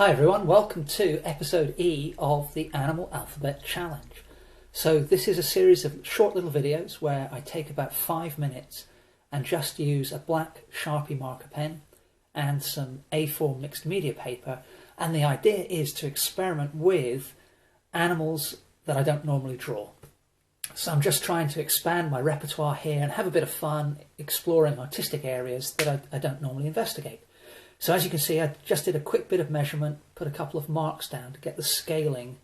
Hi everyone, welcome to episode E of the Animal Alphabet Challenge. So this is a series of short little videos where I take about 5 minutes and just use a black Sharpie marker pen and some A4 mixed media paper, and the idea is to experiment with animals that I don't normally draw. So I'm just trying to expand my repertoire here and have a bit of fun exploring artistic areas that I don't normally investigate. So as you can see, I just did a quick bit of measurement, put a couple of marks down to get the scaling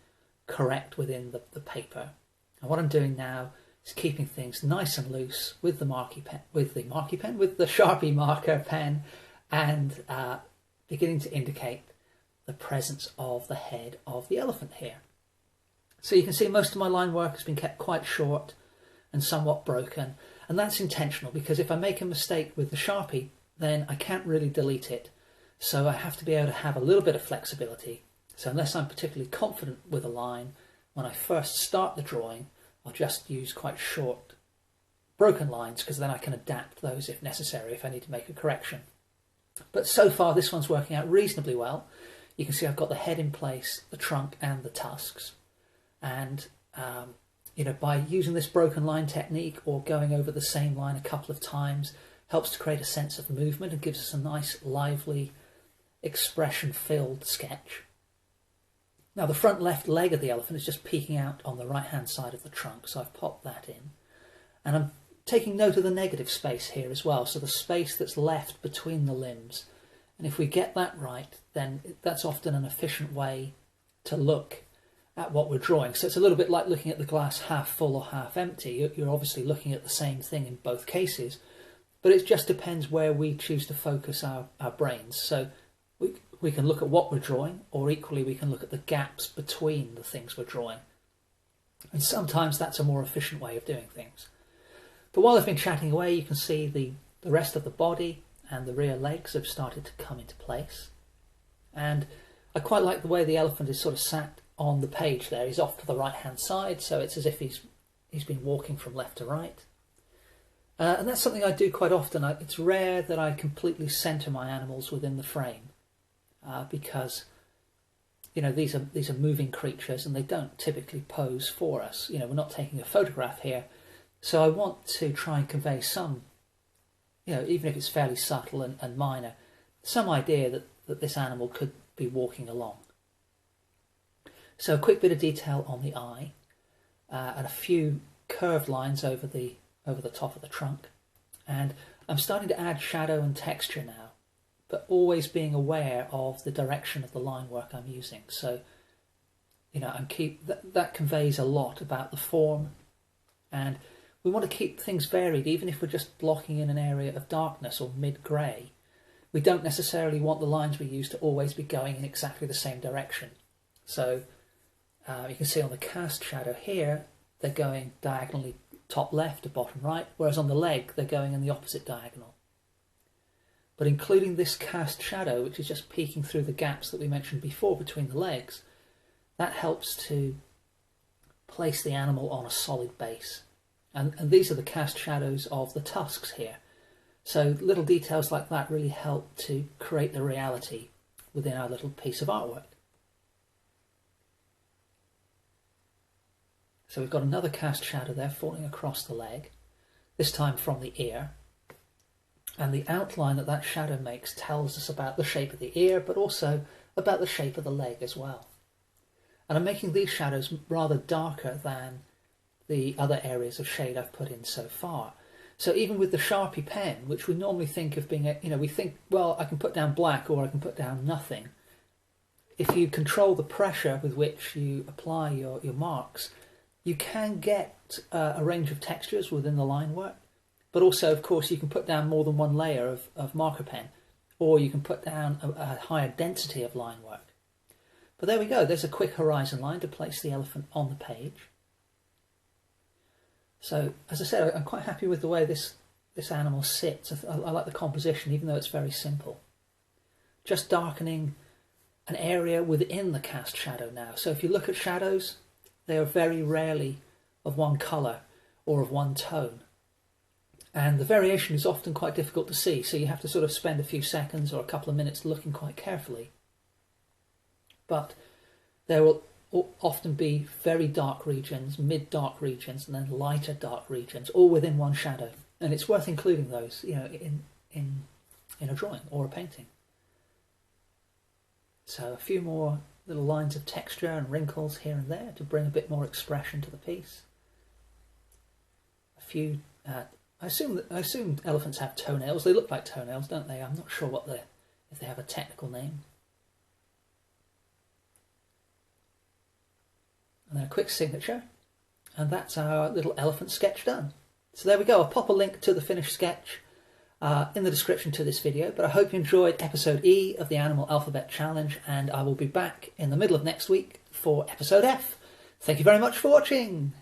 correct within the paper. And what I'm doing now is keeping things nice and loose with the Sharpie marker pen, and beginning to indicate the presence of the head of the elephant here. So you can see most of my line work has been kept quite short and somewhat broken, and that's intentional because if I make a mistake with the Sharpie, then I can't really delete it. So I have to be able to have a little bit of flexibility. So unless I'm particularly confident with a line, when I first start the drawing, I'll just use quite short, broken lines, because then I can adapt those if necessary, if I need to make a correction. But so far this one's working out reasonably well. You can see I've got the head in place, the trunk and the tusks. And by using this broken line technique or going over the same line a couple of times helps to create a sense of movement and gives us a nice, lively, expression-filled sketch. Now the front left leg of the elephant is just peeking out on the right-hand side of the trunk, so I've popped that in. And I'm taking note of the negative space here as well, so the space that's left between the limbs. And if we get that right, then that's often an efficient way to look at what we're drawing. So it's a little bit like looking at the glass half full or half empty. You're obviously looking at the same thing in both cases, but it just depends where we choose to focus our brains. So we can look at what we're drawing, or equally we can look at the gaps between the things we're drawing. And sometimes that's a more efficient way of doing things. But while I've been chatting away, you can see the rest of the body and the rear legs have started to come into place. And I quite like the way the elephant is sort of sat on the page there. He's off to the right hand side, so it's as if he's been walking from left to right. And that's something I do quite often. It's rare that I completely centre my animals within the frame. Because these are moving creatures and they don't typically pose for us. We're not taking a photograph here, so I want to try and convey some, even if it's fairly subtle and minor, some idea that this animal could be walking along. So a quick bit of detail on the eye, and a few curved lines over the top of the trunk, and I'm starting to add shadow and texture now, but always being aware of the direction of the line work I'm using. So, that conveys a lot about the form, and we want to keep things varied, even if we're just blocking in an area of darkness or mid-grey. We don't necessarily want the lines we use to always be going in exactly the same direction. So, you can see on the cast shadow here, they're going diagonally top left to bottom right, whereas on the leg, they're going in the opposite diagonal. But including this cast shadow, which is just peeking through the gaps that we mentioned before between the legs, that helps to place the animal on a solid base. And these are the cast shadows of the tusks here. So little details like that really help to create the reality within our little piece of artwork. So we've got another cast shadow there falling across the leg, this time from the ear. And the outline that shadow makes tells us about the shape of the ear, but also about the shape of the leg as well. And I'm making these shadows rather darker than the other areas of shade I've put in so far. So even with the Sharpie pen, which we normally think of being, we think, well, I can put down black or I can put down nothing. If you control the pressure with which you apply your marks, you can get a range of textures within the line work. But also, of course, you can put down more than one layer of marker pen, or you can put down a higher density of line work. But there we go, there's a quick horizon line to place the elephant on the page. So, as I said, I'm quite happy with the way this animal sits. I like the composition, even though it's very simple. Just darkening an area within the cast shadow now. So if you look at shadows, they are very rarely of one colour or of one tone. And the variation is often quite difficult to see, so you have to sort of spend a few seconds or a couple of minutes looking quite carefully. but there will often be very dark regions, mid-dark regions, and then lighter dark regions, all within one shadow. And it's worth including those, you know, in a drawing or a painting. So a few more little lines of texture and wrinkles here and there to bring a bit more expression to the piece. A few, I assume elephants have toenails. They look like toenails, don't they? I'm not sure if they have a technical name. And then a quick signature, and that's our little elephant sketch done. So there we go. I'll pop a link to the finished sketch in the description to this video, but I hope you enjoyed episode E of the Animal Alphabet Challenge, and I will be back in the middle of next week for episode F. Thank you very much for watching.